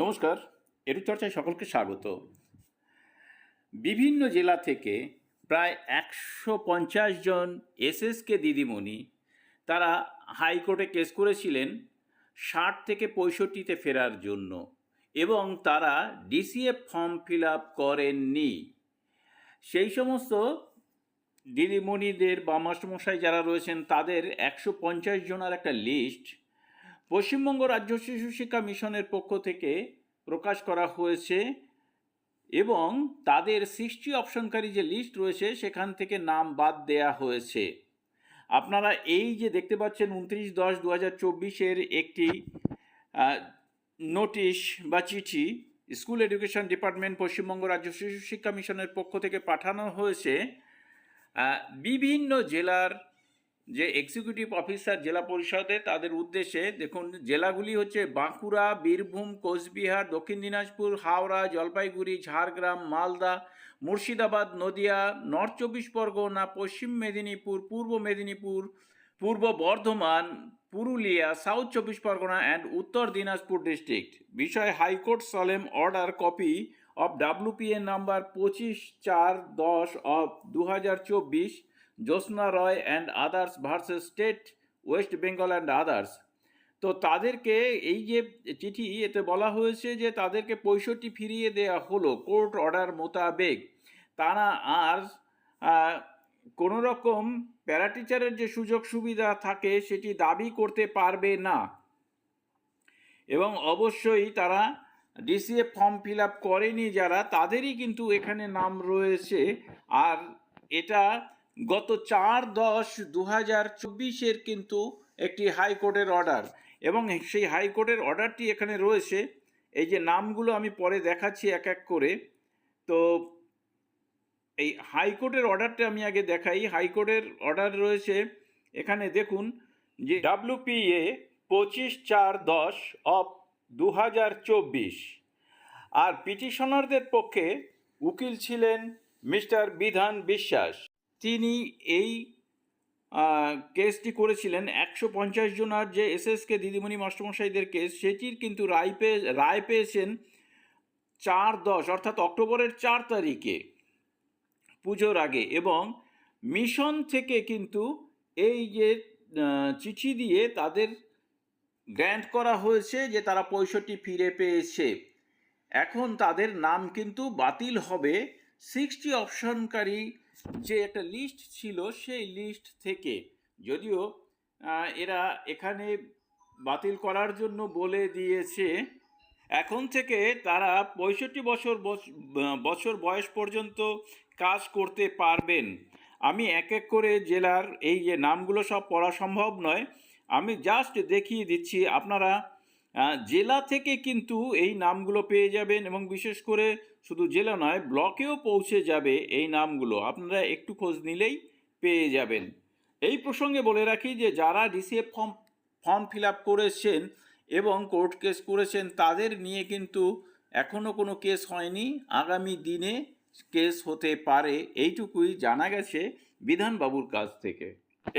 নমস্কার, এডুচর্চায় সকলকে স্বাগত। বিভিন্ন জেলা থেকে প্রায় 150 জন এসএসকে দিদিমণি তারা হাইকোর্টে কেস করেছিলেন 60 থেকে 65-তে ফেরার জন্য, এবং তারা ডিসিএফ ফর্ম ফিল আপ করেননি। সেই সমস্ত দিদিমণিদের বা মাস্টারমশাই যারা রয়েছেন তাদের 150 জনের একটা লিস্ট পশ্চিমবঙ্গ রাজ্য শিশু শিক্ষা মিশনের পক্ষ থেকে প্রকাশ করা হয়েছে, এবং তাদের 60 অপশনকারী যে লিস্ট রয়েছে সেখান থেকে নাম বাদ দেয়া হয়েছে। আপনারা এই যে দেখতে পাচ্ছেন 29/10/2024 একটি নোটিশ বা চিঠি স্কুল এডুকেশন ডিপার্টমেন্ট পশ্চিমবঙ্গ রাজ্য শিশু শিক্ষা মিশনের পক্ষ থেকে পাঠানো হয়েছে বিভিন্ন জেলার যে এক্সিকিউটিভ অফিসার জেলা পরিষদে তাদের উদ্দেশ্যে। দেখুন, জেলাগুলি হচ্ছে Bankura, Birbhum, Cooch Behar, Dakshin Dinajpur, Howrah, Jalpaiguri, Jhargram, Malda, Murshidabad, Nadia, north 24 Parganas, Paschim Medinipur, Purba Medinipur, Purba Bardhaman, Purulia, south 24 Parganas and Uttar Dinajpur district. বিষয় হাইকোর্ট সলেম order copy of WPA number 25/4/10 of 2024 Jyotsna Roy and others versus state West Bengal and others. তো তাদেরকে এই যে চিঠি, এতে বলা হয়েছে যে তাদেরকে 65 ফিরিয়ে দেওয়া হলো কোর্ট অর্ডার মোতাবেক। তারা আর কোনো রকম প্যারাটিচারের যে সুযোগ সুবিধা থাকে সেটি দাবি করতে পারবে না, এবং অবশ্যই তারা ডিসিএফ ফর্ম ফিল আপ করেনি যারা, তাদেরই কিন্তু এখানে নাম রয়েছে। আর এটা গত 4/10/2024 কিন্তু একটি হাইকোর্টের অর্ডার, এবং সেই হাইকোর্টের অর্ডারটি এখানে রয়েছে। এই যে নামগুলো আমি পরে দেখাচ্ছি এক এক করে। তো এই হাইকোর্টের অর্ডারটা আমি আগে দেখাই। হাইকোর্টের অর্ডার রয়েছে এখানে, দেখুন যে WPA 25/4/10 অফ 2024। আর পিটিশনারদের পক্ষে উকিল ছিলেন মিস্টার বিধান বিশ্বাস। তিনি এই কেসটি করেছিলেন। 150 জনের যে এসএসকে দিদিমণি মাস্টারমশাইদের কেস, সেটির কিন্তু রায় পেয়েছেন 4/10 অর্থাৎ অক্টোবরের 4 তারিখে, পুজোর আগে। এবং মিশন থেকে কিন্তু এই যে চিঠি দিয়ে তাদের গ্র্যান্ট করা হয়েছে যে তারা 65 ফিরে পেয়েছে। এখন তাদের নাম কিন্তু বাতিল হবে 60 অপশনকারী যে একটা লিস্ট ছিল সেই লিস্ট থেকে। যদিও এরা এখানে বাতিল করার জন্য বলে দিয়েছে এখন থেকে তারা 65 বছর বয়স পর্যন্ত কাজ করতে পারবেন। আমি এক এক করে জেলার এই যে নামগুলো সব পড়া সম্ভব নয়, আমি জাস্ট দেখিয়ে দিচ্ছি। আপনারা জেলা থেকে কিন্তু এই নামগুলো পেয়ে যাবেন, এবং বিশেষ করে শুধু জেলা নয়, ব্লকেও পৌঁছে যাবে এই নামগুলো। আপনারা একটু খোঁজ নিলেই পেয়ে যাবেন। এই প্রসঙ্গে বলে রাখি যে যারা ডিসিএফ ফর্ম ফিল আপ করেছেন এবং কোর্ট কেস করেছেন তাদের নিয়ে কিন্তু এখনও কোনো কেস হয়নি। আগামী দিনে কেস হতে পারে, এইটুকুই জানা গেছে বিধানবাবুর কাছ থেকে।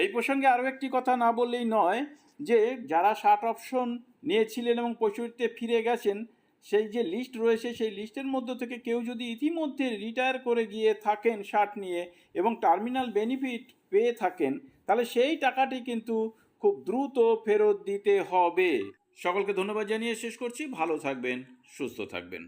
এই প্রসঙ্গে আরও একটি কথা না বললেই নয়, যে যারা 60 অপশন নিয়েছিলেন এবং 65-তে ফিরে গেছেন, সেই যে লিস্ট রয়েছে সেই লিস্টের মধ্য থেকে কেউ যদি ইতিমধ্যে রিটায়ার করে গিয়ে থাকেন 60 নিয়ে এবং টার্মিনাল বেনিফিট পেয়ে থাকেন, তাহলে সেই টাকাটি কিন্তু খুব দ্রুত ফেরত দিতে হবে। সকলকে ধন্যবাদ জানিয়ে শেষ করছি। ভালো থাকবেন, সুস্থ থাকবেন।